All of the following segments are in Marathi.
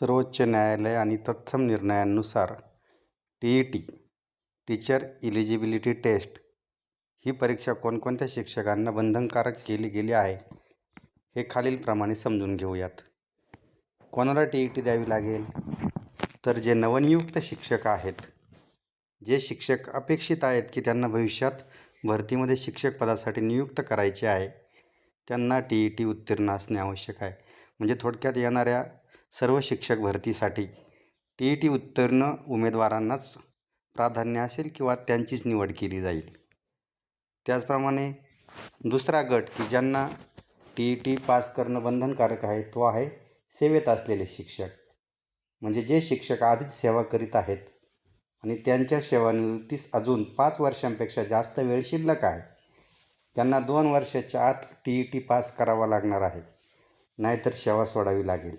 सर्वोच्च न्यायालय आणि तत्सम निर्णयानुसार टी.ई.टी. टीचर इलिजिबिलिटी टेस्ट ही परीक्षा कोणकोणत्या शिक्षकांना बंधनकारक केली गेली आहे हे खालीलप्रमाणे समजून घेऊयात. कोणाला टी.ई.टी. द्यावी लागेल? तर जे नवनियुक्त शिक्षक आहेत, जे शिक्षक अपेक्षित आहेत की त्यांना भविष्यात भरतीमध्ये शिक्षक पदासाठी नियुक्त करायचे आहे, त्यांना टी.ई.टी. उत्तीर्ण असणे आवश्यक आहे. म्हणजे थोडक्यात येणाऱ्या सर्व शिक्षक भरतीसाठी टी.ई.टी. उत्तीर्ण उमेदवारांनाच प्राधान्य असेल किंवा त्यांचीच निवड केली जाईल. त्याचप्रमाणे दुसरा गट की ज्यांना टी.ई.टी. पास करणं बंधनकारक आहे तो आहे सेवेत असलेले शिक्षक. म्हणजे जे शिक्षक आधीच सेवा करीत आहेत आणि त्यांच्या सेवानिवृत्तीस अजून 5 वर्षांपेक्षा जास्त वेळ शिल्लक आहे, त्यांना 2 वर्षाच्या आत टी.ई.टी. पास करावा लागणार आहे, नाहीतर सेवा सोडावी लागेल.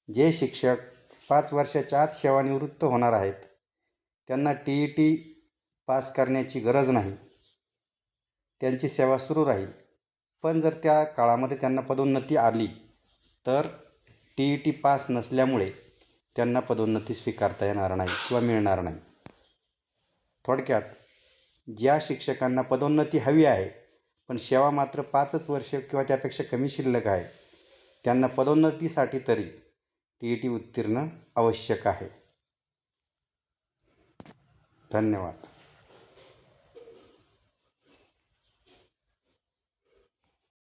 जे शिक्षक 5 वर्षाच्या आत सेवानिवृत्त होणार आहेत त्यांना टी.ई.टी. पास करण्याची गरज नाही, त्यांची सेवा सुरू राहील. पण जर त्या काळामध्ये त्यांना पदोन्नती आली तर टी.ई.टी. पास नसल्यामुळे त्यांना पदोन्नती स्वीकारता येणार नाही किंवा मिळणार नाही. थोडक्यात ज्या शिक्षकांना पदोन्नती हवी आहे पण सेवा मात्र 5च वर्ष किंवा त्यापेक्षा कमी शिल्लक आहे, त्यांना पदोन्नतीसाठी तरी टी.ई.टी. उत्तीर्ण आवश्यक आहे. धन्यवाद.